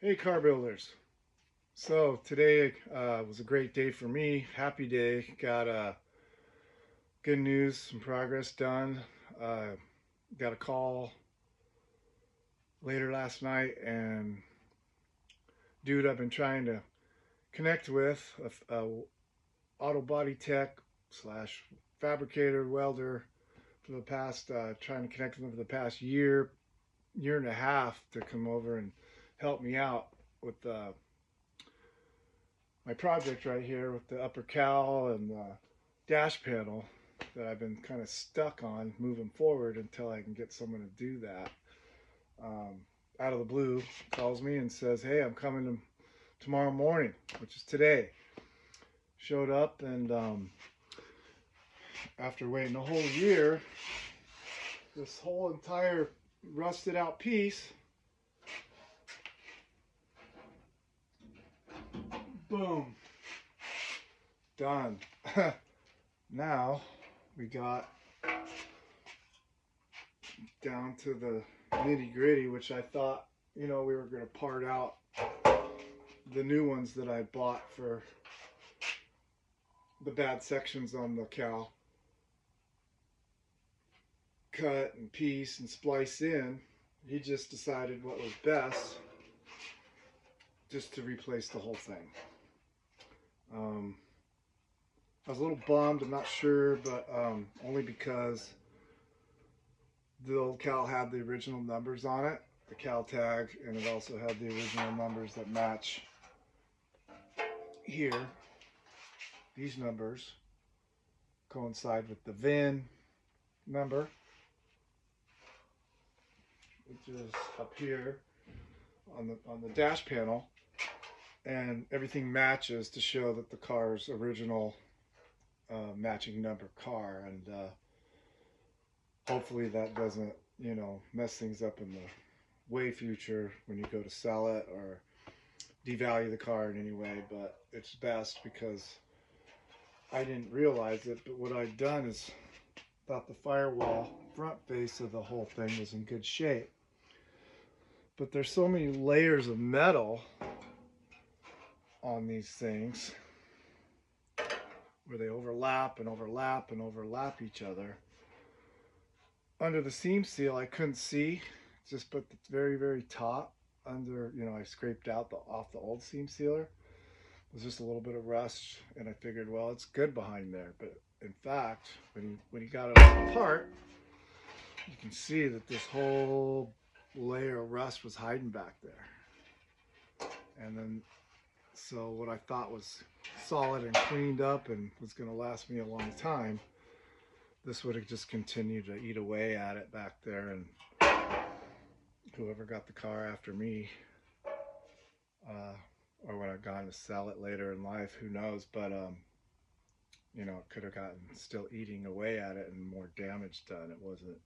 Hey, car builders. So today was a great day for me. Happy day. Got good news, some progress done. Uh, got a call later last night, and dude I've been trying to connect with, a auto body tech slash fabricator welder for the past, trying to connect with him for the past year and a half to come over and help me out with my project right here with the upper cowl and the dash panel that I've been kind of stuck on moving forward until I can get someone to do that. Um, Out of the blue, calls me and says, "Hey, I'm coming tomorrow morning," which is today. Showed up, and after waiting a whole year, this whole entire rusted out piece, boom, done. Now we got down to the nitty gritty, which I thought, we were going to part out the new ones that I bought for the bad sections on the cow, cut and piece and splice in. He just decided what was best, just to replace the whole thing. I was a little bummed, I'm not sure, but only because the old cow had the original numbers on it, the cow tag, and it also had the original numbers that match here. These numbers coincide with the VIN number, which is up here on the dash panel, and everything matches to show that the car's original matching number car, and hopefully that doesn't mess things up in the way future when you go to sell it or devalue the car in any way. But it's best because I didn't realize it, but what I'd done is thought the firewall front face of the whole thing was in good shape. But there's so many layers of metal on these things where they overlap and overlap and overlap each other. Under the seam seal, I couldn't see, just but the very, very top under, I scraped out off the old seam sealer. It was just a little bit of rust, and I figured, well, it's good behind there. But in fact, when he got it all apart, you can see that this whole layer of rust was hiding back there. And then, so what I thought was solid and cleaned up and was going to last me a long time, this would have just continued to eat away at it back there, and whoever got the car after me, or when I've gone to sell it later in life, who knows, but it could have gotten still eating away at it and more damage done. It wasn't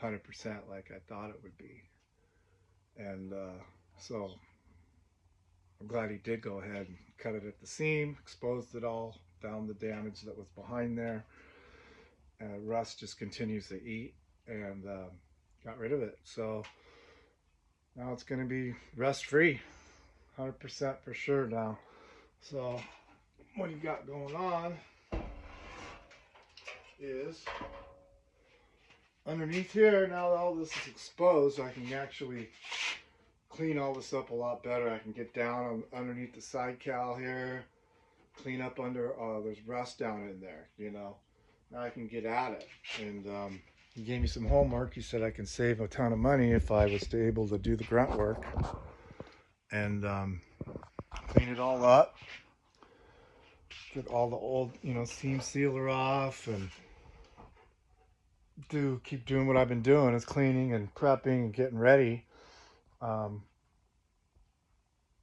100% like I thought it would be. And so I'm glad he did go ahead and cut it at the seam, exposed it all, found the damage that was behind there. Rust just continues to eat, and got rid of it. So now it's going to be rust free, 100% for sure now. So what you got going on is underneath here, now that all this is exposed, I can actually clean all this up a lot better. I can get down underneath the side cowl here, clean up under, there's rust down in there, Now I can get at it. And he gave me some homework. He said I can save a ton of money if I was able to do the grunt work and clean it all up, get all the old, seam sealer off, and keep doing what I've been doing, is cleaning and prepping and getting ready.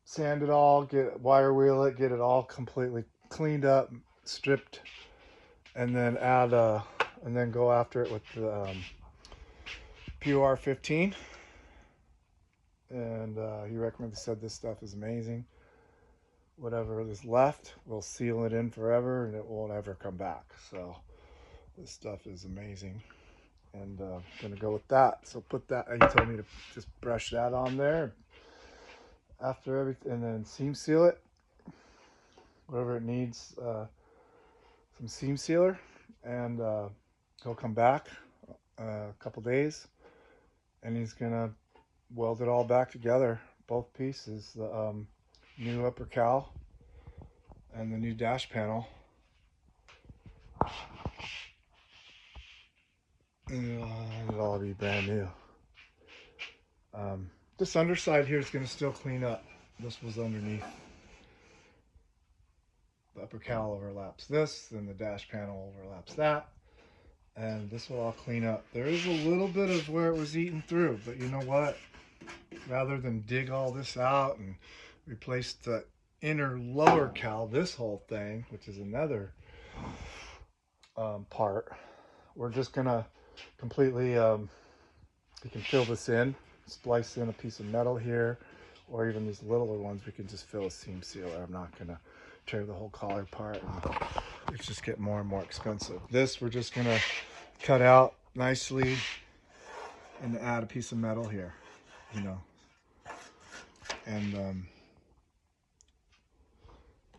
Sand it all, wire wheel it, get it all completely cleaned up, stripped, and then and then go after it with the PUR 15. And he said this stuff is amazing. Whatever is left, we'll seal it in forever, and it won't ever come back. So this stuff is amazing, and gonna go with that. So put that. He told me to just brush that on there, after everything, and then seam seal it, whatever it needs, some seam sealer, and he'll come back a couple days, and he's gonna weld it all back together, both pieces, the new upper cowl and the new dash panel. It'll all be brand new. This underside here is going to still clean up. This was underneath. The upper cowl overlaps this, then the dash panel overlaps that, and this will all clean up. There is a little bit of where it was eaten through, but you know what? Rather than dig all this out and replace the inner lower cowl, this whole thing, which is another part, we're just gonna completely, we can fill this in, splice in a piece of metal here, or even these littler ones, we can just fill a seam sealer. I'm not gonna tear the whole collar apart. It's just getting more and more expensive. This we're just gonna cut out nicely and add a piece of metal here, you know. And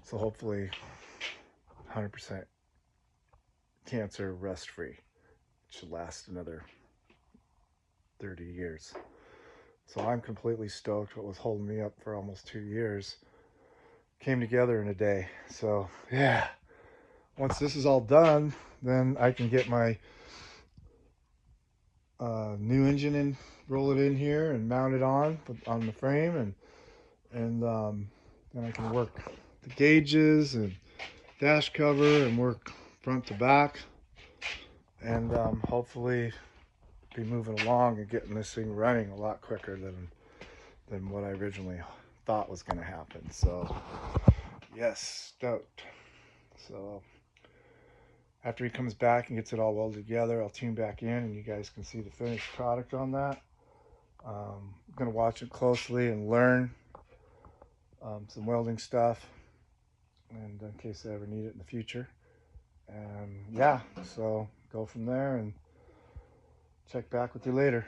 so hopefully 100% cancer rust free. It should last another 30 years. So I'm completely stoked. What was holding me up for almost 2 years came together in a day. So yeah, once this is all done, then I can get my new engine in, roll it in here and mount it on the frame, and then I can work the gauges and dash cover and work front to back, and hopefully be moving along and getting this thing running a lot quicker than what I originally thought was going to happen. So yes, stoked. So after he comes back and gets it all welded together, I'll tune back in and you guys can see the finished product on that. I'm going to watch it closely and learn some welding stuff, and in case I ever need it in the future. And yeah, so go from there and check back with you later.